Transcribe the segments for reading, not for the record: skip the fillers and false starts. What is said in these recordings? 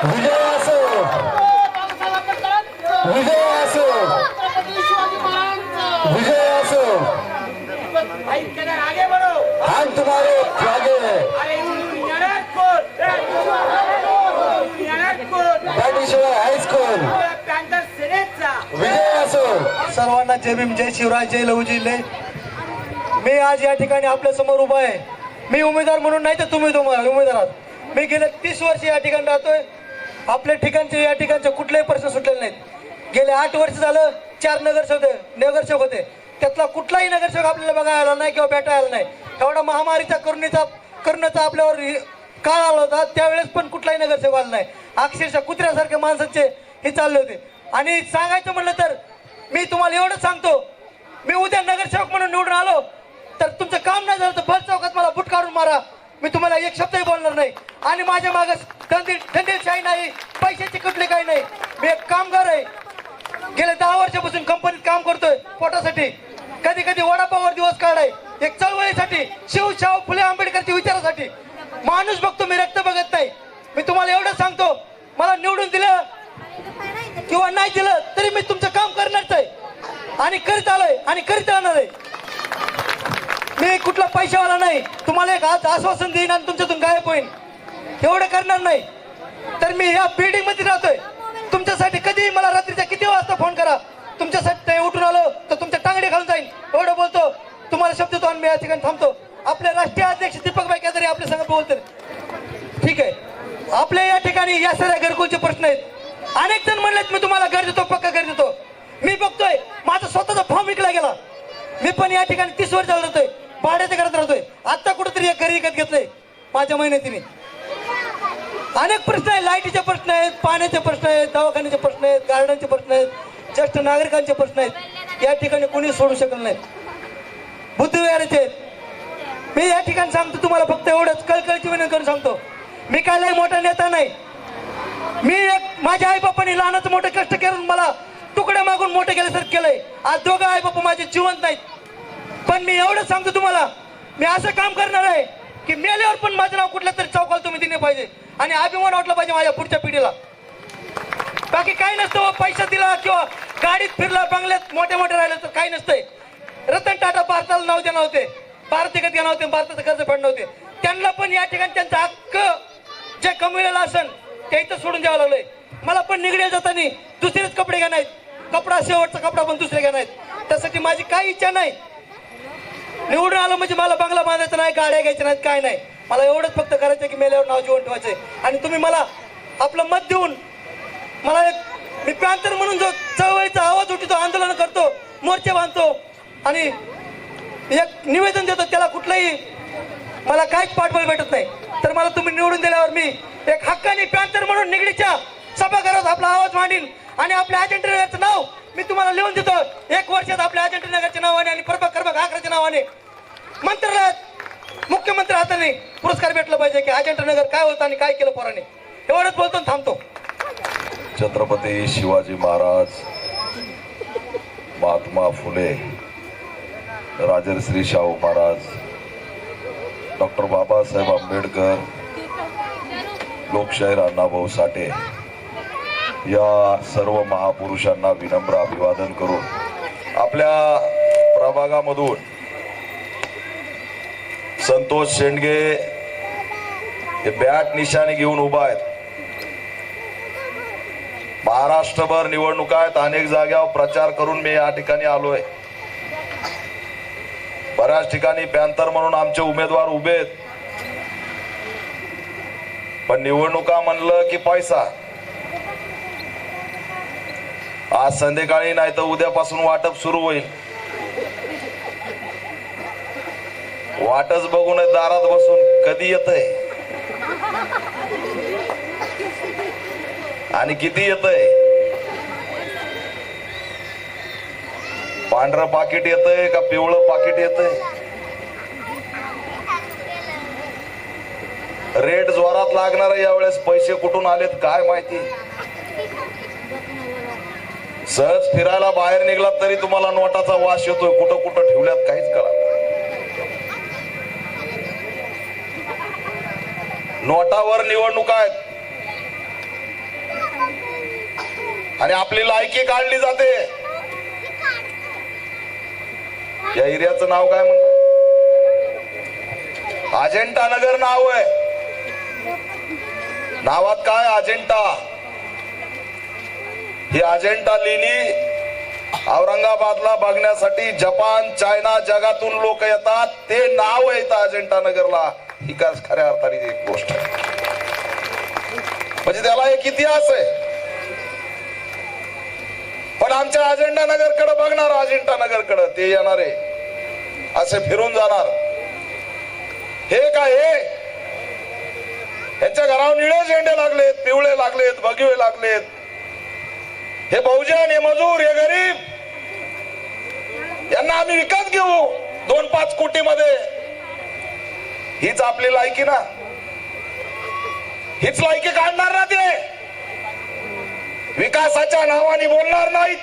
विजय असो, विजय असो, विजय असो। आगे बढ़ो, हम तुम्हारे आगे हैं। पाटीशिवाय हायस्कूल विजय असो। सर्वांना जय भीम, जय शिवराय, जय लहू जिल्हे। मी आज या ठिकाणी आपल्या समोर उभा आहे। मी उमेदवार म्हणून नाही तर तुम्ही उमेदवार आहात। मी गेले 30 वर्ष या ठिकाणी राहतोय। आपल्या ठिकाणचे या ठिकाणचे कुठलेही प्रश्न सुटलेले नाहीत। गेले 8 वर्ष झालं 4 नगरसेवक होते, त्यातला कुठलाही नगरसेवक आपल्याला बघायला आला नाही किंवा भेटायला आला नाही। एवढा महामारीचा करोनाचा आपल्यावर काळ आला होता, त्यावेळेस पण कुठलाही नगरसेवक आला नाही। अक्षरशः कुत्र्यासारखे माणसाचे हे चालले होते। आणि सांगायचं म्हणलं तर मी तुम्हाला एवढंच सांगतो, मी उद्या नगरसेवक म्हणून निवडून आलो तर तुमचं काम नाही झालं तर भर चौकात मला बुट काढून मारा, मी तुम्हाला एक शब्दही बोलणार नाही। आणि माझ्या मागे धंदेशाही नाही, पैशाची कुठली काही नाही। मी एक कामगार आहे, गेले 10 वर्षापासून कंपनीत काम करतोय पोटासाठी। कधी कधी वडापाववर दिवस काढाय, एक चळवळीसाठी, शिवशाहू फुले आंबेडकरच्या विचारासाठी। माणूस बघतो, मी रक्त बघत नाही। मी तुम्हाला एवढं सांगतो, मला निवडून दिलं किंवा नाही दिलं तरी मी तुमचं काम करणारच आहे आणि करीत आलोय आणि करीत राहणार आहे। मी कुठला पैशावाला नाही, तुम्हाला एक आज आश्वासन देईन आणि तुमच्यातून गायब होईन एवढं करणार नाही। तर मी या बिल्डिंग मध्ये राहतोय, तुमच्यासाठी कधीही मला रात्रीच्या किती वाजता फोन करा, तुमच्यासाठी उठून आलो तर तुमच्या टांगडे घालून जाईन एवढं बोलतो। तुम्हाला शब्द देतो आणि मी या ठिकाणी थांबतो। आपले राष्ट्रीय अध्यक्ष दीपक भाई केदारे आपल्या संग बोलतील, ठीक आहे। आपल्या या ठिकाणी या सगळ्या घरकुलचे प्रश्न आहेत। अनेक जण म्हणलेत मी तुम्हाला घर देतो, पक्का घर देतो। मी बघतोय माझा स्वतःचा फॉर्म विकला गेला। मी पण या ठिकाणी 30 वर्ष राहतोय, भाड्याच्या घरात राहतोय। आता कुठेतरी एक घर विकत घेतलंय माझ्या मेहनतीने। अनेक प्रश्न आहेत, लाईटीचे प्रश्न आहेत, पाण्याचे प्रश्न आहेत, दवाखान्याचे प्रश्न आहेत, गार्डनचे प्रश्न आहेत, ज्येष्ठ नागरिकांचे प्रश्न आहेत। या ठिकाणी कोणी सोडू शकत नाही, बुद्धिविहाराचे आहेत। मी या ठिकाणी सांगतो तुम्हाला फक्त एवढंच कळकळीची विनंती करून सांगतो, मी काय लय मोठा नेता नाही। मी एक माझ्या आई बापांनी लहानाचं मोठं कष्ट करून मला तुकडे मागून मोठे केल्यासारखं केलंय। आज दोघं आई बापा माझे जिवंत नाहीत, पण मी एवढंच सांगतो तुम्हाला, मी असं काम करणार आहे की मेल्यावर पण माझं नाव कुठल्या तरी चौकाला तुम्ही दिले पाहिजे आणि अभिमान वाटला पाहिजे माझ्या पुढच्या पिढीला। बाकी काही नसतं, पैसा दिला किंवा गाडीत फिरला, बंगल्यात मोठे मोठे राहिले तर काही नसतंय। रतन टाटा भारताला नाव देणार होते, भारत एकत घेणार होते, भारताचं कर्ज फेडणार होते। त्यांना पण या ठिकाणी त्यांचा हक्क जे कमविलेलं असेल ते इथं सोडून द्यावं लागलंय। मला पण निगडीला जाताना दुसरेच कपडे घ्या नाहीत, कपडा शेवटचा कपडा पण दुसरे घ्या नाहीत। त्यासाठी माझी काही इच्छा नाही, निवडून आलं म्हणजे मला बंगला बांधायचा नाही, गाड्या घ्यायच्या नाहीत, काय नाही। मला एवढंच फक्त करायचं की मेल्यावर नाव जीवन ठेवायचंय। आणि तुम्ही मला आपलं मत देऊन मला एक, मी पॅंथर म्हणून जो चळवळीचा आवाज उठवतो, आंदोलन करतो, मोर्चे बांधतो आणि एक निवेदन देतो, त्याला कुठलंही मला काहीच पाठबळ भेटत नाही। तर मला तुम्ही निवडून दिल्यावर मी एक हक्काने पॅंथर म्हणून निगडीच्या सभागृहात आपला आवाज मांडीन आणि आपल्या अजिंठा नगरचं नाव मी तुम्हाला लिहून देतो। 1 वर्षात आपल्या अजिंठा नगरच्या नावाने आणि प्रभाग क्रमांक 11च्या नावाने मंत्रालयात मुख्यमंत्री हाताने पुरस्कार भेटला पाहिजे की अजिंठा नगर काय होतं आणि काय केलं पोराने। एवढंच बोलतो आणि थांबतो। छत्रपती शिवाजी महाराज, महात्मा फुले, राजर्षी शाहू महाराज, डॉक्टर बाबासाहेब आंबेडकर, लोकशाहीर अण्णाभाऊ साठे या सर्व महापुरुषांना विनम्र अभिवादन करून आपल्या प्रभागामधून संतोष शेंडगे हे बॅट निशाणे घेऊन उभा आहेत। महाराष्ट्रभर निवडणुका आहेत, अनेक जाग्यावर प्रचार करून मी या ठिकाणी आलोय। बऱ्याच ठिकाणी पॅंथर म्हणून आमचे उमेदवार उभे आहेत, पण निवडणुका म्हणलं की पैसा। आज संध्याकाळी नाही तर उद्यापासून वाटप सुरू होईल। वाटच बघून दारात बसून कधी येतंय आणि किती येतंय। पांढरं पाकिट येतंय का पिवळं पाकिट येतंय, रेट जोरात लागणार आहे यावेळेस। पैसे कुठून आलेत काय माहिती। सहज फिरायला बाहेर निघलात तरी तुम्हाला नोटाचा वास येतोय, कुठं कुठं ठेवल्यात काहीच कळत नाही। नोटावर निवडणुका आहेत, आणि आपली लायकी काढली जाते. या एरियाचं नाव काय म्हणतात? अजेंठा नगर नाव आहे. नावात काय अजेंठा? ही अजेंठा लिहिली औरंगाबादला बघण्यासाठी जपान चायना जगातून लोक येतात. ते नाव येतं अजेंठा नगरला. ही काय खऱ्या अर्थाने एक गोष्ट आहे, म्हणजे त्याला एक इतिहास आहे. पण आमच्या अजेंठा नगरकडे बघणार, अजेंठा नगरकडे ते येणारे असे फिरून जाणार. हे काय हे? यांच्या घरावर निळे झेंडे लागलेत, पिवळे लागलेत, भगवे लागलेत. हे बहुजन, हे मजूर, हे गरीब, यांना आम्ही विकत घेऊ 2-5 कोटी मध्ये. हीच आपली लायकी ना? हीच लायकी काढणार ना ते? विकासाच्या नावाने बोलणार नाहीत.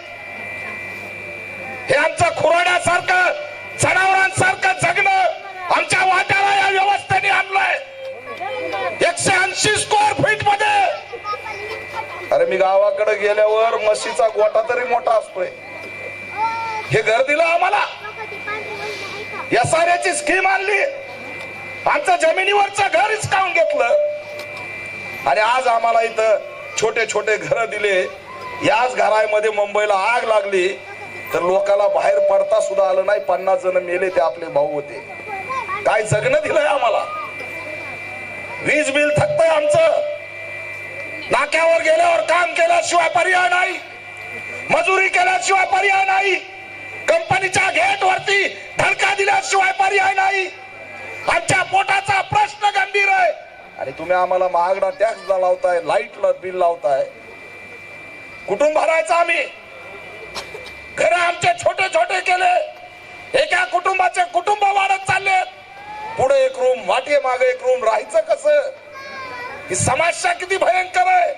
हे आमचं खुराड्यासारखं, जनावरांसारखं जगणं आमच्या वाट्याला या व्यवस्थेने आणलंय. 180 स्क्वेअर फीट मध्ये. अरे मी गावाकडे गेल्यावर म्हशीचा गोठा तरी मोठा असतोय. हे घर दिलं आम्हाला, एसआरएची स्कीम आणली, आमचं जमिनीवरचं घर हिसकावून घेतलं आणि आज आम्हाला इथं छोटे छोटे घर दिले. याच घरामध्ये मुंबईला आग लागली तर लोकांना बाहेर पडता सुद्धा आलं नाही. 50 जण मेले, ते आपले भाऊ होते. काय जगणं दिलंय आम्हाला. वीज बिल थकतंय आमचं. नाक्यावर गेल्यावर काम केल्याशिवाय पर्याय नाही, मजुरी केल्याशिवाय पर्याय नाही, कंपनीच्या गेट वरती धडका दिल्याशिवाय पर्याय नाही. आमच्या पोटाचा प्रश्न गंभीर आहे आणि तुम्ही आम्हाला महागडा टॅक्स लावताय, लाईटला बिल लावताय. कुठून भरायचं आम्ही? घर आमचे छोटे छोटे केले. एका कुटुंबाचे कुटुंब वाढत चालले. पुढे एक रूम, वाटे मागे एक रूम, राहायचं कसं? ही समस्या किती भयंकर आहे.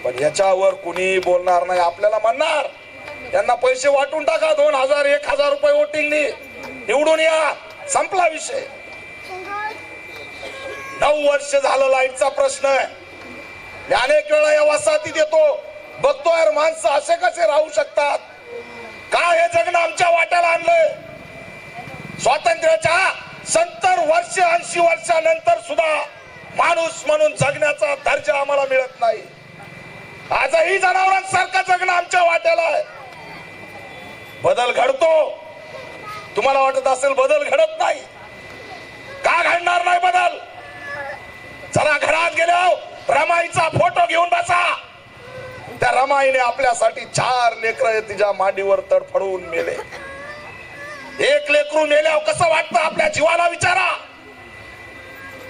पण याच्यावर कुणी बोलणार नाही. आपल्याला म्हणणार त्यांना पैसे वाटून टाका, 2000 1000 रुपये वोटिंगनी निवडून या, संपला विषय. 9 वर्ष झालं लाईटचा प्रश्न आहे. मी अनेक वेळा या वसाहतीत येतो, बघतोय माणसं असे कसे राहू शकतात. काय हे जगणं आमच्या वाट्याला आणलंय. स्वातंत्र्याच्या 70 वर्ष 80 वर्षानंतर सुद्धा माणूस म्हणून जगण्याचा दर्जा आम्हाला मिळत नाही. आजही जनावरांसारखं जगणं आमच्या वाट्याला आहे. बदल घडतो. तुम्हाला वाटत असेल बदल घडत नाही. का घडणार नाही बदल? जरा घरात गेल्यावर रमाईचा फोटो घेऊन बसा. त्या रमाईने आपल्यासाठी 4 लेकरं तिच्या मांडीवर तडफडून मेले. एक लेकरू मेल्यावर कसं वाटतं आपल्या जीवाला विचारा.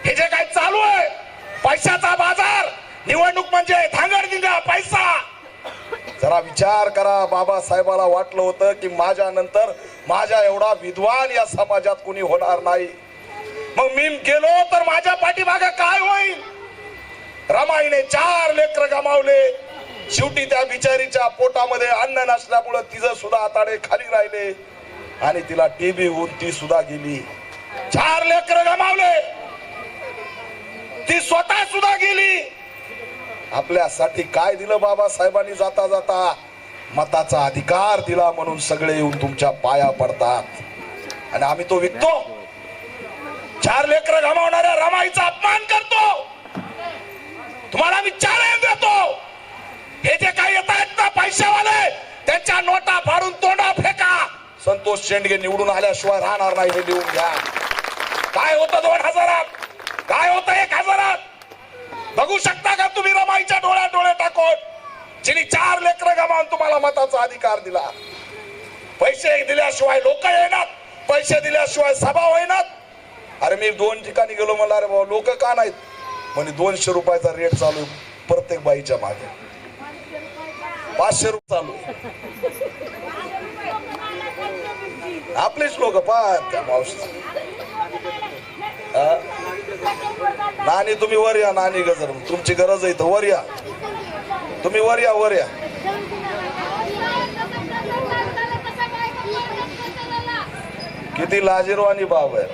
हे जे काय चालू आहे, पैशाचा बाजार, निवडणूक म्हणजे धांगडधिंगा पैसा. जरा विचार करा. बाबासाहेबाला वाटलं होतं की माझ्या नंतर माझ्या एवढा विद्वान या समाजात कुणी होणार नाही. मग मी गेलो तर माझ्या पाठीमागे काय होईल? रमाईने 4 लेकर गमावले. शेवटी त्या बिचारीच्या पोटामध्ये अन्न नसल्यामुळे तिचं सुद्धा आताडे खाली राहिले आणि तिला टीबी होऊन ती सुद्धा गेली. 4 लेकर गमावले, ती स्वतः सुद्धा गेली. आपल्यासाठी काय दिलं बाबासाहेबांनी? जाता जाता मताचा अधिकार दिला म्हणून सगळे येऊन तुमच्या पाया पडतात आणि आम्ही तो विकतो. 4 लेकर गमावणाऱ्या रमाईचा अपमान करतो. तुम्हाला मी चॅलेंज देतो, हे जे काही येत आहेत ना पैशावाले, त्यांच्या नोटा फाडून तोंडा फेका. संतोष शेंडगे निवडून आल्याशिवाय राहणार नाही, हे लिहून घ्या. काय होतं 2000, काय होतं 1000? बघू शकता का तुम्ही रमाईच्या डोळ्यात डोळे टाकून? जिने 4 लेकर गमावून तुम्हाला मताचा अधिकार दिला. पैसे दिल्याशिवाय लोक येणार, पैसे दिल्याशिवाय सभा होईनात. अरे मी 2 ठिकाणी गेलो, मला अरे बाबा लोक का नाहीत म्हणे. 200 रुपयाचा रेट चालू प्रत्येक बाईच्या मागे, 500 रुपये चालू. आपलेच लोक पाहत त्या मावशी. नानी तुम्ही वर या, नानी गजर तुमची गरज आहे तर वर या. तुम्ही वर या, वर या. किती लाजिरवाणी बाब आहे.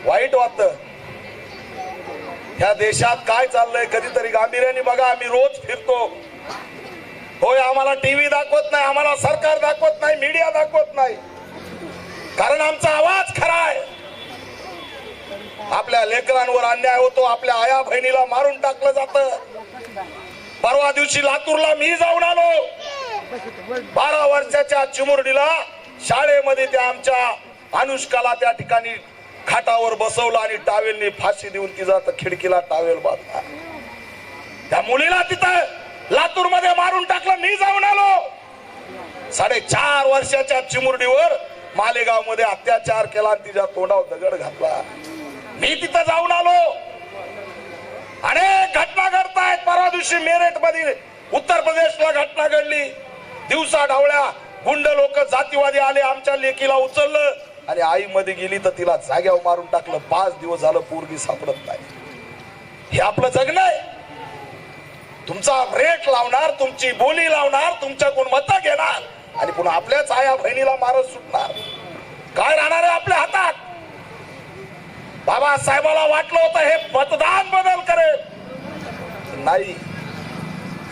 वाईट वाटतं. ह्या देशात काय चाललंय कधीतरी गांभीर्याने बघा. आम्ही रोज फिरतो, होय, आम्हाला टीव्ही दाखवत नाही, आम्हाला सरकार दाखवत नाही, मीडिया दाखवत नाही, कारण आमचा आवाज खरा आहे. आपल्या लेकरांवर अन्याय होतो, आपल्या आया बहिणीला मारून टाकलं जातं. परवा दिवशी लातूरला मी जाऊन आलो. 12 वर्षाच्या चिमुरडीला शाळेमध्ये त्या आमच्या अनुष्काला त्या ठिकाणी खाटावर बसवलं आणि टावेलनी फाशी देऊन तिचा खिडकीला टावेल बांधला. त्या मुलीला तिथं लातूर मध्ये मारून टाकलं. मी जाऊन आलो. 4.5 वर्षाच्या चिमुरडीवर मालेगाव मध्ये अत्याचार केला आणि तिच्या तोंडावर दगड घातला. मी तिथं जाऊन आलो. अनेक घटना घडतायत. परवा दिवशी मेरठ मध्ये उत्तर प्रदेशला घटना घडली. दिवसा ढवळ्या गुंड लोक जातीवादी आले, आमच्या लेकीला उचललं आणि आई मध्ये गेली तर तिला जाग्यावर मारून टाकलं. 5 दिवस झालं पोरगी सापडत नाही. हे आपलं जगणं आहे. तुमचा रेट लावणार, तुमची बोली लावणार, तुमच्याकडून मतं घेणार आणि पुन्हा आपल्याच आया बहिणीला मारत सुटणार. काय राहणार आहे आपल्या हातात? बाबासाहेबाला वाटलं होतं हे मतदान बदल करेल, नाही.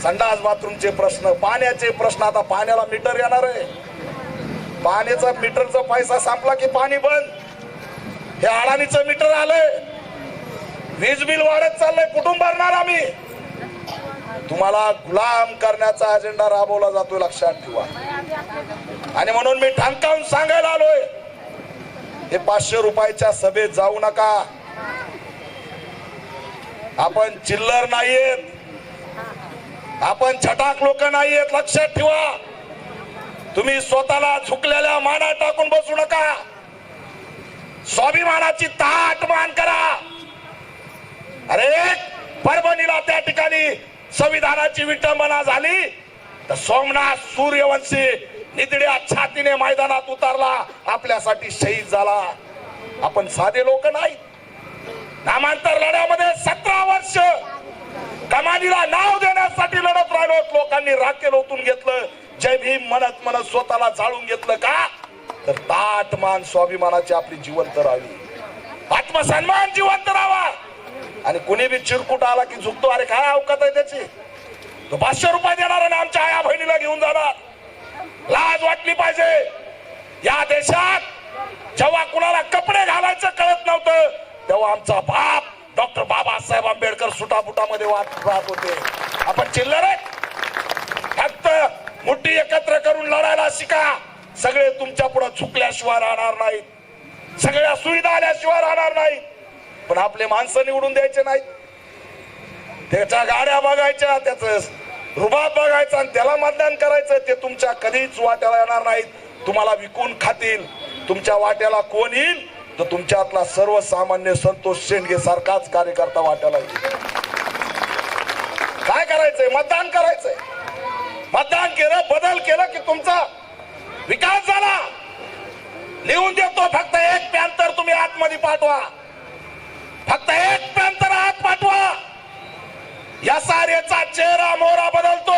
संडास बाथरूमचे प्रश्न, पाण्याचे प्रश्न, आता पाण्याला मीटर येणार आहे. पाण्याचा मीटरचा पैसा संपला की पाणी बंद. हे अडाणीचं मीटर आलंय. वीज बिल वाढत चाललंय. कुठून भरणार आम्ही? तुम्हाला गुलाम करण्याचा अजेंडा राबवला जातोय, लक्षात ठेवा. आणि म्हणून मी ठणकावून सांगायला आलोय, हे 500 रुपयाच्या सभेत जाऊ नका. आपण चिल्लर नाहीयेत, आपण छटाक लोक नाहीयेत, लक्षात ठेवा. तुम्ही स्वतःला झुकलेल्या माना टाकून बसू नका. स्वाभिमानाची ताट मान करा. अरे परभणीला त्या ठिकाणी संविधानाची विटंबना झाली तर सोमनाथ सूर्यवंशी निधड्या छातीने मैदानात उतरला, आपल्यासाठी शहीद झाला. आपण साधे लोक नाही. नामांतर लढ्यामध्ये 17 वर्ष कमानीला नाव देण्यासाठी लढत राहिलो. लोकांनी राखेल ओतून घेतलं, जय भीम म्हणत म्हणत स्वतःला जाळून घेतलं. का तर ताट मान स्वाभिमानाची आपली जिवंत राहावी, आत्मसन्मान जिवंत राहावा. आणि कुणी बी चिरकुट आला की झुकतो. अरे काय अवकात आहे त्याची? तो 500 रुपये देणार आणि आमच्या आया बहिणीला घेऊन जाणार. लाज वाटली पाहिजे. या देशात जेव्हा कुणाला कपडे घालायचं कळत नव्हतं तेव्हा आमचा बाप डॉक्टर बाबासाहेब आंबेडकर सुटाबुटामध्ये राहत होते. आपण चिल्लर आहे. फक्त मुठी एकत्र करून लढायला शिका. सगळे तुमच्या पुढे झुकल्याशिवाय राहणार नाहीत, सगळ्या सुविधा आल्याशिवाय राहणार नाहीत. पण आपले माणसं निवडून द्यायचे नाहीत. त्याच्या गाड्या बघायच्या, त्याचं रुबाब बघायचा आणि त्याला मतदान करायचं. ते तुमच्या कधीच वाट्याला येणार नाहीत. तुम्हाला विकून खातील. तुमच्या वाट्याला कोण येईल तर तुमच्यातला सर्वसामान्य संतोष शेंडगे सारखाच कार्यकर्ता वाट्याला येईल. काय करायचंय? मतदान करायचंय. मतदान केलं, बदल केलं की तुमचा विकास झाला. लिहून देतो, फक्त एक पॅन्थर तुम्ही आतमध्ये पाठवा. फक्त एक पॅन्थर आत पाठवा. या साऱ्याचा चेहरा मोहरा बदलतो.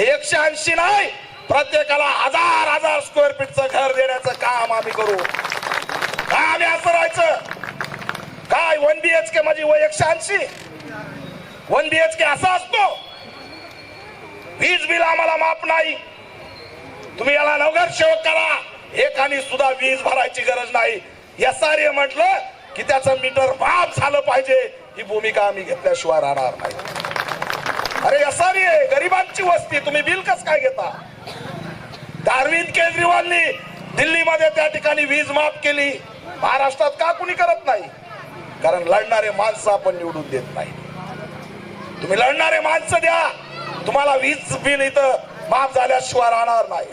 180 नाही, प्रत्येकाला 1000 स्क्वेअर फीटचं घर देण्याचं काम आम्ही करू. काय आम्ही असं राहायचं काय? 1 BHK माझी वय 180. 1 BHK असा असतो. वीज बिल आम्हाला माफ नाही. तुम्ही याला नगरसेवक करा. एकाने सुद्धा वीज भरायची गरज नाही. SRA म्हटलं की त्याचं मीटर माफ झालं पाहिजे. ही भूमिका आम्ही घेतल्याशिवाय राहणार नाही. अरे SRA गरिबांची वस्ती, तुम्ही बिल कसं काय घेता? अरविंद केजरीवालनी दिल्लीमध्ये त्या ठिकाणी वीज माफ केली. महाराष्ट्रात का कुणी करत नाही? कारण लढणारे माणसं आपण निवडून देत नाही. तुम्ही लढणारे माणसं द्या. तुम्हाला वीज बिल इथं माफ झाल्याशिवाय राहणार नाही.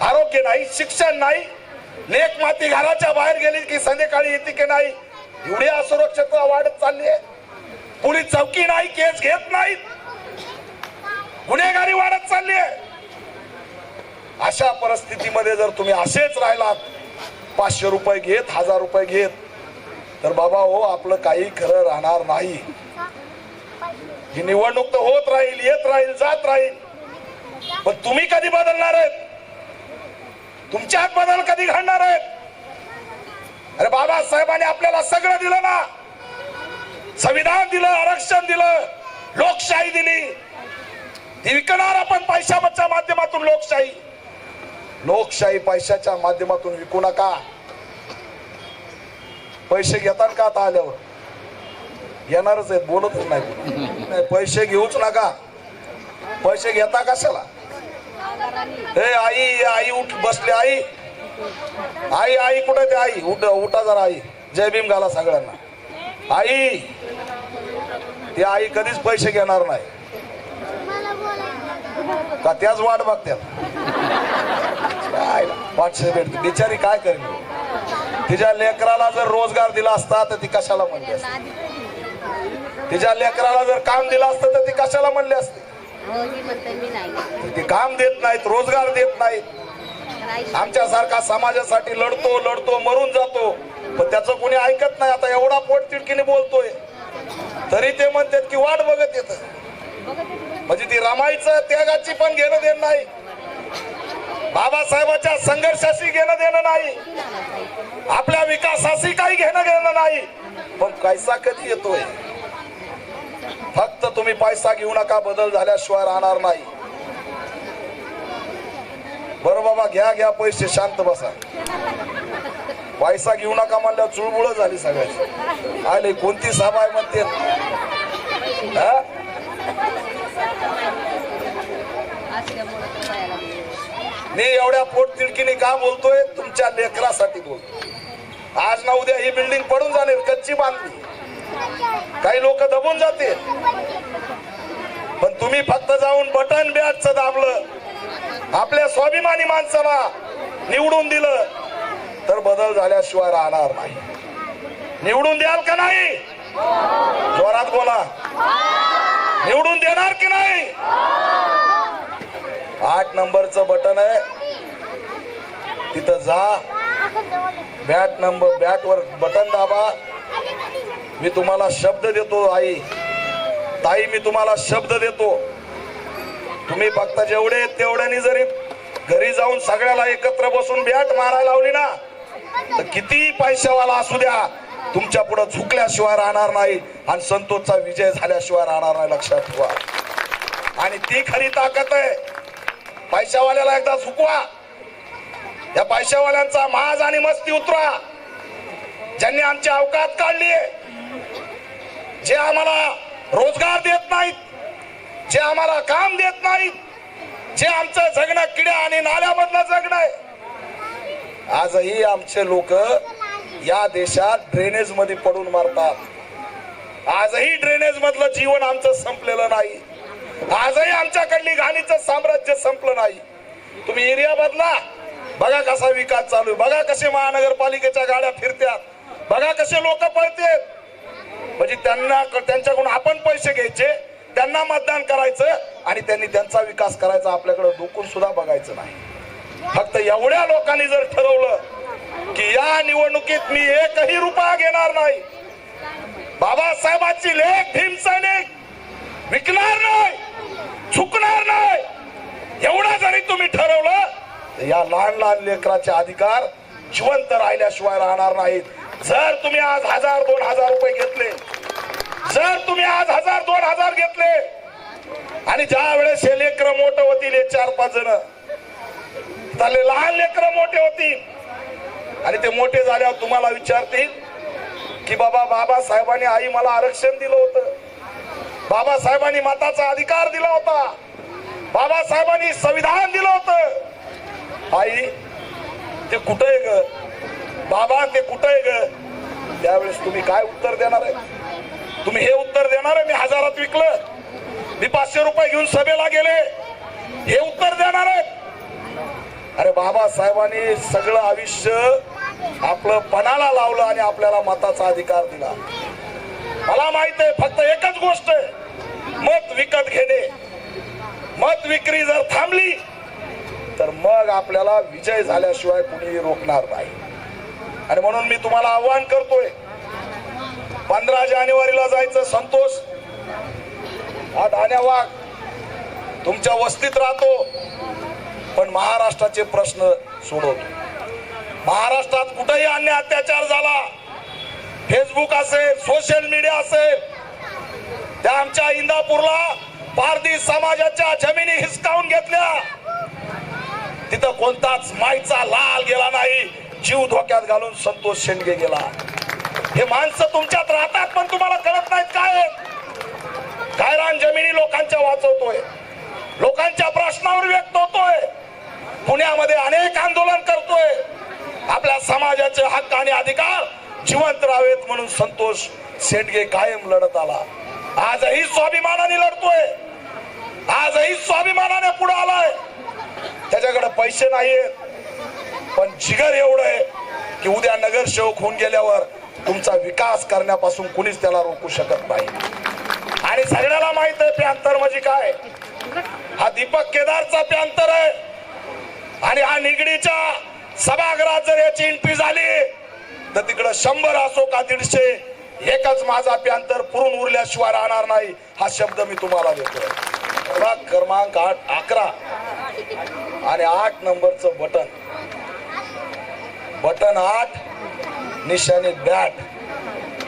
आरोग्य नाही, शिक्षण नाही. लेक माती घराच्या बाहेर गेली की संध्याकाळी येते की नाही, एवढी असुरक्षितता वाढत चालली आहे. पोलीस चौकी नाही, केस घेत नाहीत, गुन्हेगारी वाढत चालली आहे. अशा परिस्थितीमध्ये जर तुम्ही असेच राहिलात, 500 रुपये घेत, 1000 रुपये घेत, तर बाबा हो आपलं काही खरं राहणार नाही. ही निवडणूक तर होत राहील, येत राहील, जात राहील. पण तुम्ही कधी बदलणार आहेत? तुमच्यात बदल कधी घडणार आहेत? अरे बाबासाहेबांनी आपल्याला सगळं दिलं ना. संविधान दिलं, आरक्षण दिलं, लोकशाही दिली. ती विकणार आपण पैशाच्या माध्यमातून. लोकशाही पैशाच्या माध्यमातून विकू नका. पैसे घेतात का आता आल्यावर? येणारच आहेत, बोलतच नाही. पैसे घेऊच नका. पैसे घेता कशाला? हे आई उठ बसले. आई कुठे ते? आई उठा जरा. आई जय भीम घाला सगळ्यांना. आई ती आई कधीच पैसे घेणार नाही का? त्याच वाट बघत्यात. पाचशे भेटते बिचारी, काय करेल? तिच्या लेकराला जर रोजगार दिला असता तर ती कशाला म्हणली असते? तिच्या लेकराला जर काम दिलं असतं तर ती कशाला म्हणली असते? ती काम देत नाहीत, रोजगार देत नाहीत. आमच्यासारखा समाजासाठी लढतो मरून जातो, पण त्याचं कोणी ऐकत नाही. आता एवढा पोट तिडकीने बोलतोय तरी ते म्हणतात की वाट बघत येत. म्हणजे ती रमाईचं त्यागाची पण घेणं देणं नाही, बाबासाहेबांच्या संघर्षाशी घेणं देणं नाही, आपल्या विकासाशी काही घेणं देणं नाही. पण पैसा कधी येतोय? फक्त तुम्ही पैसा घेऊ नका, बदल झाल्याशिवाय राहणार नाही. बरं बाबा, घ्या पैसे, शांत बसा. पैसा घेऊ नका म्हणल्यावर चुळबुळ झाली सगळ्याची. आले कोणती सभा आहे म्हणते? मी एवढ्या पोट तिडकीने का बोलतोय? तुमच्या लेकरासाठी बोलतो. आज ना उद्या ही बिल्डिंग पडून जाणार, कच्ची बांधली, काही लोक दबून जाते. पण तुम्ही फक्त जाऊन बटन बॅटचं दाबलं, आपल्या स्वाभिमानी माणसाला निवडून दिलं तर बदल झाल्याशिवाय राहणार नाही. निवडून द्याल का नाही? जोरात बोला. निवडून देणार की नाही? 8 नंबरचं बटन आहे, तिथं जा, बॅटवर बटन दाबा. मी तुम्हाला शब्द देतो आई, ताई, मी तुम्हाला शब्द देतो. तुम्ही फक्त जेवढे तेवढ्यानी जरी घरी जाऊन सगळ्याला एकत्र बसून बॅट मारायला लावली ना, तर किती पैशावाला असू द्या, तुमच्या पुढे झुकल्याशिवाय राहणार नाही आणि संतोषचा विजय झाल्याशिवाय राहणार नाही. लक्षात ठेवा. आणि ती खरी ताकद आहे. पैशावाल्याला एकदा झुकवा, या पैशावाल्यांचा माज आणि मस्ती उतरा. ज्यांनी आमची अवकात काढली, जे आम्हाला रोजगार देत नाहीत, जे आम्हाला काम देत नाहीत, जे आमचं जगणं किड्या आणि नाल्यामधलं जगणं आहे. आजही आमचे लोक या देशात ड्रेनेज मध्ये पडून मारतात. आजही ड्रेनेज मधलं जीवन आमचं संपलेलं नाही. आजही आमच्याकडली घाणीचं साम्राज्य संपलं नाही. तुम्ही एरिया बदला, बघा कसा विकास चालू आहे, बघा कसे महानगरपालिकेच्या गाड्या फिरत्यात, बघा कसे लोक पळतात. म्हणजे त्यांच्याकडून आपण पैसे घ्यायचे, त्यांना मतदान करायचं आणि त्यांनी त्यांचा विकास करायचा. आपल्याकडे डोकून सुद्धा बघायचं नाही. फक्त एवढ्या लोकांनी जर ठरवलं की या निवडणुकीत मी एकही रुपया घेणार नाही, बाबासाहेबांची लेख भीम सैनिक विकणार नाही, चुकणार नाही, एवढं जरी तुम्ही ठरवलं तर या लहान लेकराचे अधिकार जिवंत राहिल्याशिवाय राहणार नाहीत. जर तुम्ही आज 1000-2000 रुपये घेतले, जर तुम्ही आज 1000-2000 घेतले आणि ज्या वेळेस हे लेकरं मोठं होतील, 4-5 जण त्याले लहान लेकरं मोठे होतील आणि ते मोठे झाल्यावर तुम्हाला विचारतील की बाबासाहेबांनी आई मला आरक्षण दिलं होतं, बाबासाहेबांनी मताचा अधिकार दिला होता, बाबासाहेबांनी संविधान दिलं होतं. आई ते कुठं आहे ग? बाबा ते कुठं आहे ग? त्यावेळेस तुम्ही काय उत्तर देणार आहे? तुम्ही हे उत्तर देणार आहे, मी 1000त विकलं, मी 500 रुपये घेऊन सभेला गेले, हे उत्तर देणार आहे? अरे बाबासाहेबांनी सगळं आयुष्य आपलं पणाला लावलं आणि आपल्याला मताचा अधिकार दिला. मला माहित आहे फक्त एकच गोष्ट आहे, मत विकत घेणे. मत विक्री जर थांबली तर मग आपल्याला विजय झाल्याशिवाय कुणीही रोखणार नाही. आणि म्हणून मी तुम्हाला आव्हान करतोय, 15 जानेवारीला जायचं. संतोष हा धान्या वाघ तुमच्या वस्तीत राहतो, पण महाराष्ट्राचे प्रश्न सोडवतो. महाराष्ट्रात कुठेही अन्याय अत्याचार झाला, फेसबुक असेल, सोशल मीडिया असेल, त्या आमच्या इंदापूरला पारधी समाजाच्या जमिनी हिसकावून घेतल्या, तिथं कोणताच माईचा लाल गेला नाही, जीव धोक्यात घालून संतोष शेंडगे गेला. हे माणसं तुमच्यात राहतात पण तुम्हाला कळत नाहीत काय. गायरान जमिनी लोकांच्या वाचवतोय, लोकांच्या प्रश्नावर व्यक्त होतोय, पुण्यामध्ये अनेक आंदोलन करतोय. आपल्या समाजाचे हक्क आणि अधिकार जिवंत राहावेत म्हणून संतोष शेंडगे कायम लढत आला. आजही स्वाभिमानाने लढतोय, आजही स्वाभिमानाने पुढे आलाय. त्याच्याकडे पैसे नाहीत पण जिगर एवढं आहे की उद्या नगरसेवक होऊन गेल्यावर तुमचा विकास करण्यापासून कुणीच त्याला रोखू शकत नाही. आणि सगळ्याला माहित आहे पॅंथर म्हणजे काय. हा दीपक केदारचा पॅंथर आहे आणि हा निगडीच्या सभागृहात जर याची एंट्री झाली तर तिकडं 100 असो का 150, एकच माझा पॅंथर पुरून उरल्याशिवाय राहणार नाही. हा शब्द मी तुम्हाला देतोय. क्रमांक 11 आणि 8 नंबरचं बटन 8, निशाणी बॅट,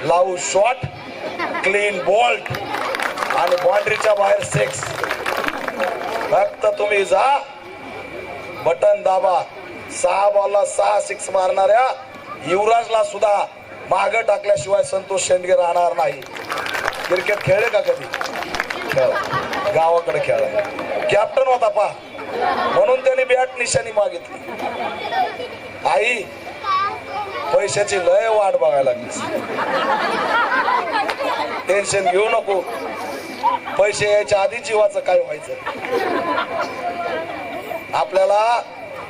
लावू शॉट, क्लीन बोल्ट आणि बाउंड्रीच्या बाहेर 6. फक्त तुम्ही जा, बटन दाबा. 6 बॉलला 6 6 मारणाऱ्या युवराजला सुद्धा मागे टाकल्याशिवाय संतोष शेंडगे राहणार नाही. क्रिकेट खेळले का कधी? खेळ, गावाकडे खेळ. कॅप्टन होता पा, म्हणून त्याने बॅट निशाणी मागितली. आई पैशाची लय वाट बघायला लागली. टेन्शन घेऊ नको, पैसे यायच्या आधी जीवाचं काय व्हायचं. आपल्याला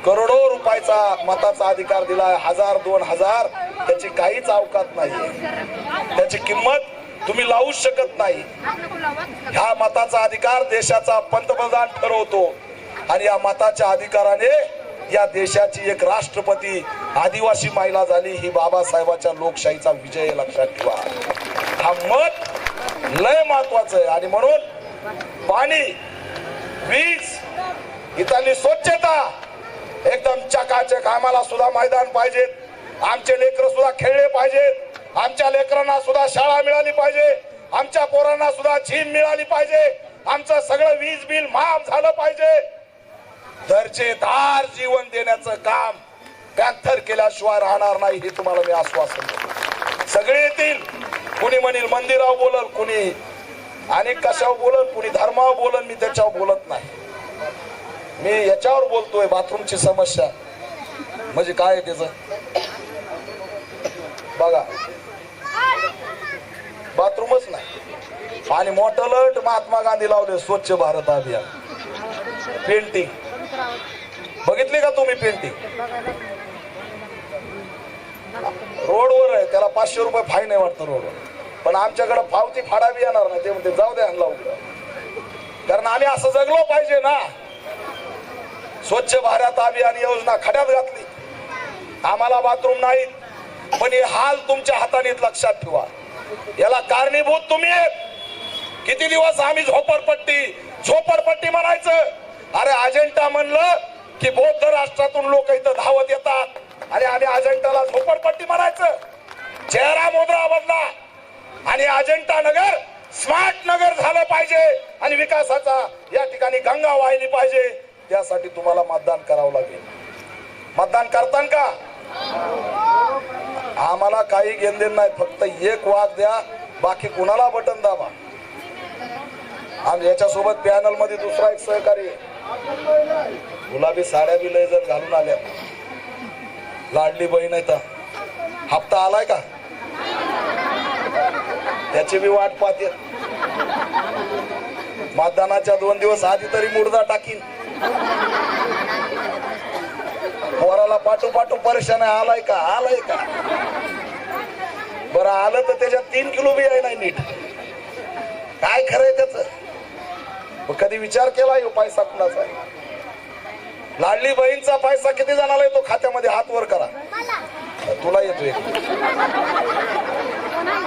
करोडो रुपयाचा मताचा अधिकार दिलाय, 1000 2000 त्याची काहीच अवकात नाही. त्याची किंमत तुम्ही लावू शकत नाही. ह्या मताचा अधिकार देशाचा पंतप्रधान ठरवतो आणि या मताच्या अधिकाराने या देशाची एक राष्ट्रपती आदिवासी महिला झाली. ही बाबासाहेबाच्या लोकशाहीचा विजय, लक्षात ठेवा. हा मत लय महत्वाचं आहे. आणि म्हणून पाणी, वीज, इथली स्वच्छता एकदम चकाचक. आम्हाला सुद्धा मैदान पाहिजेत, आमचे लेकर सुद्धा खेळले पाहिजेत, आमच्या लेकरांना सुद्धा शाळा मिळाली पाहिजे, आमच्या पोरांना सुद्धा झीम मिळाली पाहिजे, आमचं सगळं वीज बिल माफ झालं पाहिजे. दर्जेदार जीवन देण्याचं काम पॅंथर केल्याशिवाय राहणार नाही, हे तुम्हाला मी आश्वासन देतो. सगळे येतील, कुणी म्हणेल मंदिरावर बोलल, कुणी अनेक कशावर बोलल, कुणी धर्मावर बोलल. मी त्याच्यावर बोलत नाही, मी याच्यावर बोलतोय. बाथरूमची समस्या म्हणजे काय आहे त्याचं बघा, बाथरूमच नाही. आणि मोठं लट महात्मा गांधी लावले स्वच्छ भारत अभियान. पेंटिंग बघितली का तुम्ही? पेंटिंग रोडवर आहे, त्याला 500 रुपये फाईन आहे वाटतं रोडवर. पण आमच्याकडे पावती फाडावी येणार नाही, ते म्हणते जाऊ द्या लावू. कारण आम्ही असं जगलो पाहिजे ना. स्वच्छ भारत अभियान योजना खड्यात घातली. आम्हाला बाथरूम नाहीत, पण हे हाल तुमच्या हाताने, लक्षात ठेवा. याला कारणीभूत तुम्ही आहेत. किती दिवस आम्ही झोपडपट्टी म्हणायचं. अरे अजेंडा म्हणलं की बौद्ध राष्ट्रातून लोक इथं धावत येतात आणि आम्ही अजेंडाला झोपडपट्टी म्हणायचं. चेहरा मोद्रा बदला आणि अजेंडा नगर स्मार्ट नगर झालं पाहिजे आणि विकासाचा या ठिकाणी गंगा वाहिली पाहिजे. त्यासाठी तुम्हाला मतदान करावं लागेल. मतदान करतान का? आम्हाला काही घेणदेण नाही, फक्त एक वाघ द्या, बाकी कुणाला बटन दाबा. आम्ही याच्यासोबत पॅनल मध्ये दुसरा एक सहकारी गुलाबी साड्या बी लय जण घालून आल्या. लाडली बहीण आहे तर हप्ता आलाय का त्याची बी वाट पाहते. मतदानाच्या 2 दिवस आधी तरी मुर्दा टाकीन. पोराला पाठू परेशान आहे. आलाय का बरं आलं तर त्याच्यात 3 किलो बी आहे नाही नीट. काय खरंय त्याच? कधी विचार केला यो पैसा कुणाचा आहे? लाडली बहीणचा पैसा किती जणाला येतो खात्यामध्ये? हात वर करा. तुला येतोय?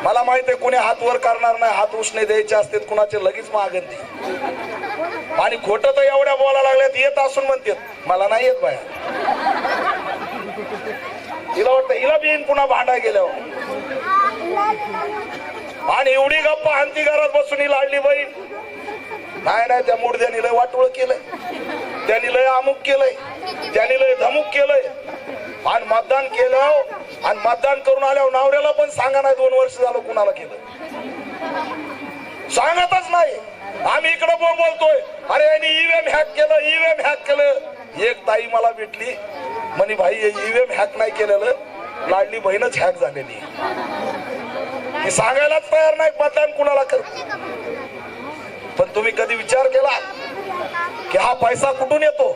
मला माहित आहे कुणी हात वर करणार नाही. हात उष्णे द्यायचे असते कुणाचे लगेच मागणते. आणि खोटं तर एवढ्या बोलायला लागल्यात, येत असून म्हणतात मला नाही येत बाया. हिला वाटतं हिला बी येईन पुन्हा भांडाय गेल्यावर. आणि एवढी गप्पा आणती घरात बसून ही लाडली बहीण. नाही नाही, त्या मुडद्यानी लय वाटोळ केलंय, त्यांनी लय अमुक केलंय, त्यांनी लय धमुक केलंय. आणि मतदान केलं आणि मतदान करून आल्यावर नवऱ्याला पण सांगा नाही 2 वर्ष झालं कुणाला केलं, सांगतच नाही. आम्ही इकडे बोलतोय, अरे यांनी ईव्हीएम हॅक केलं, ईव्हीएम हॅक केलं. एक ताई मला भेटली, म्हणे भाई ईव्हीएम हॅक नाही केलेलं, लाडली बहीणच हॅक झालेली. ती सांगायलाच तयार नाही मतदान कुणाला करते. पण तुम्ही कधी विचार केला की हा पैसा कुठून येतो?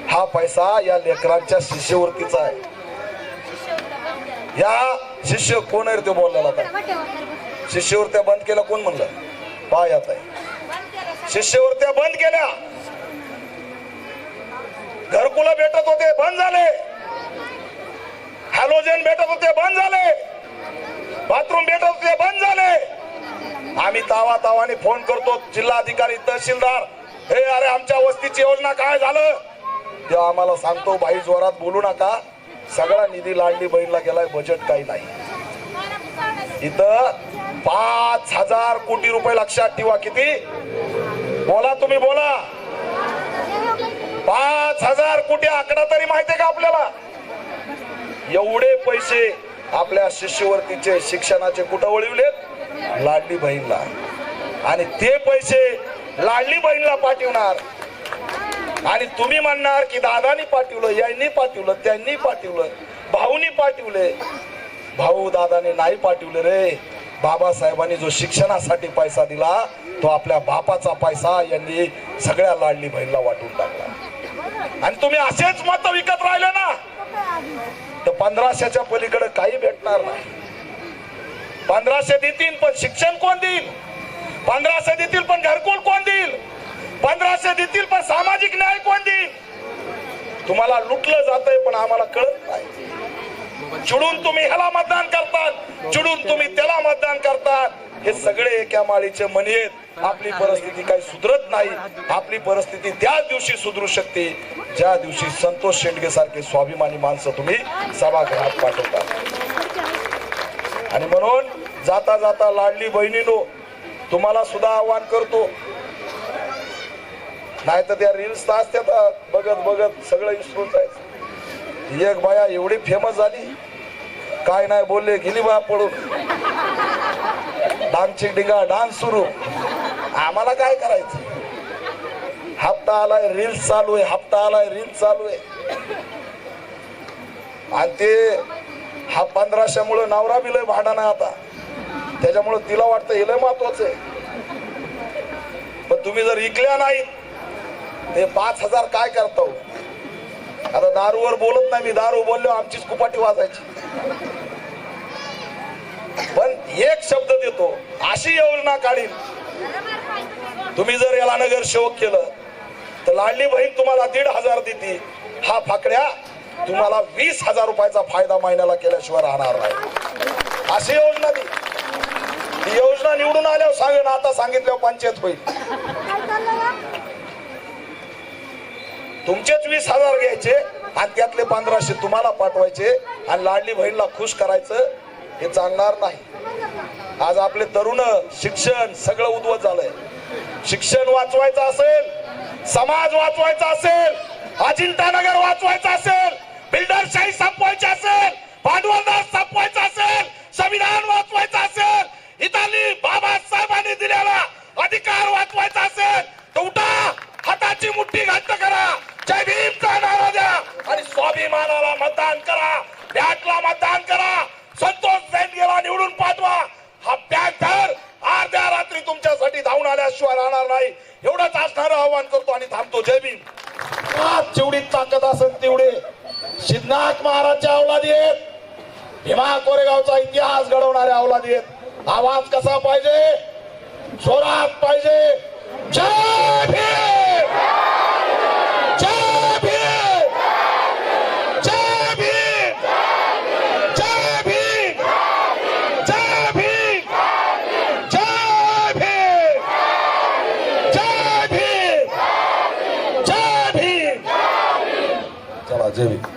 हा पैसा या लेकरांच्या शिष्यवृत्तीचा आहे. या शिष्य कोण आहे ते बोललेला आता? शिष्यवृत्त्या बंद केल्या कोण म्हणलं? पायात आहे. शिष्यवृत्त्या बंद केल्या, घरकुला भेटत होते बंद झाले, हॅलोजन भेटत होते बंद झाले, बाथरूम भेटत होते बंद झाले. आम्ही तावाने फोन करतो जिल्हाधिकारी, तहसीलदार, हे अरे आमच्या वस्तीची योजना काय झालं? तेव्हा आम्हाला सांगतो बाई जोरात बोलू नका, सगळा निधी लाडली बहीणला गेलाय, बजेट काही नाही. इथं 5,000 कोटी रुपये, लक्षात ठेवा. किती? बोला तुम्ही, बोला. 5,000 कोटी आकडा तरी माहितीये का आपल्याला? एवढे पैसे आपल्या शिष्यवृत्तीचे, शिक्षणाचे कुठं वळविलेत? लाडली बहीणला. आणि ते पैसे लाडली बहीणला पाठवणार. आणि तुम्ही म्हणणार की दादानी पाठवलं, यांनी पाठवलं, त्यांनी पाठवलं, भाऊनी पाठवले. भाऊ दादाने नाही पाठवले रे. बाबासाहेबांनी जो शिक्षणासाठी पैसा दिला तो आपल्या बापाचा पैसा यांनी सगळ्या लाडली बहीणला वाटून टाकला. आणि तुम्ही असेच मत विकत राहिले ना तर 1500च्या पलीकडे काही भेटणार नाही. 1500 देतील पण शिक्षण कोण देईल? 1500 देतील पण घरकुल कोण देईल? 1500 देतील पण सामाजिक न्याय कोण देईल? तुम्हाला लुटलं जातंय पण आम्हाला कळत नाही. चिडून तुम्ही ह्याला मतदान करतात, चिडून तुम्ही त्याला मतदान करतात. हे सगळे एका माळीचे मणी आहेत. आपली परिस्थिती काही सुधरत नाही. आपली परिस्थिती त्याच दिवशी सुधरू शकते ज्या दिवशी संतोष शेंडगे सारखे स्वाभिमानी माणसं तुम्ही सभागृहात पाठवतात. आणि म्हणून जाता जाता लाडली बहिणीनो, तुम्हाला सुद्धा आवाहन करतो, नाही तर त्या रील्स असतात बघत बघत सगळं विसरून जायचं. एक बाया एवढी फेमस झाली, काय नाही बोलले, गेली बा पडून, डान्सची डिंगा डान्स सुरू. आम्हाला काय करायचं? हप्ता आलाय रील्स चालू आहे, हप्ता आलाय रील्स चालू आहे. आणि ते हा 1500 नवरा बी लय भांडा नाही आता, त्याच्यामुळे तिला वाटतं हे लय महत्वाचं आहे. पण तुम्ही जर इकल्या नाही ते 5,000 काय करता? आता दारूवर बोलत नाही मी, दारू बोललो आमचीच कुपाटी वाजायची. पण एक शब्द देतो, अशी योजना काढील, तुम्ही जर याला नगरसेवक केलं तर लाडली बहीण तुम्हाला 1,500 देते. हा फाकड्या तुम्हाला 20,000 रुपयाचा फायदा महिन्याला केल्याशिवाय राहणार नाही. अशी योजना दी. ती योजना निवडून आल्यावर सांगेन, आता सांगितल्यावर पंचायत होईल. तुमचेच 20,000 घ्यायचे आणि त्यातले 1500 तुम्हाला पाठवायचे आणि लाडली बहीणला खुश करायचं. हे चालणार नाही. आज आपले तरुण शिक्षण सगळं उद्ध्वस्त झालंय. शिक्षण वाचवायचं असेल, समाज वाचवायचा असेल, अजिंठानगर वाचवायचं असेल, बिल्डरशाही संपवायची असेल, भांडवलदार संपवायचा असेल, संविधान वाचवायचं असेल, इथली बाबासाहेबांनी दिलेला अधिकार वाचवायचा असेल तर उठा, हाताची मुठ्ठी घट्ट करा, जय भीमचा नारा द्या आणि स्वाभिमानाला मतदान करा, बॅटला मतदान करा, संतोष शेंडगेला निवडून पाठवा. हा बॅग धर, अर्ध्या रात्री तुमच्यासाठी धावून आल्याशिवाय राहणार नाही. एवढंच असणारं आव्हान करतो आणि थांबतो. जय भीम. जेवढी ताकद असेल तेवढे सिद्धनाथ महाराजच्या अवलादी आहेत, भीमा कोरेगावचा इतिहास घडवणारे अवलादी आहेत. आवाज कसा पाहिजे? जोरात पाहिजे. जय भीम, जय भीम, जय भीम, जय भीम, जय भीम, जय भीम, जय भीम, जय भीम. चला जय भीम.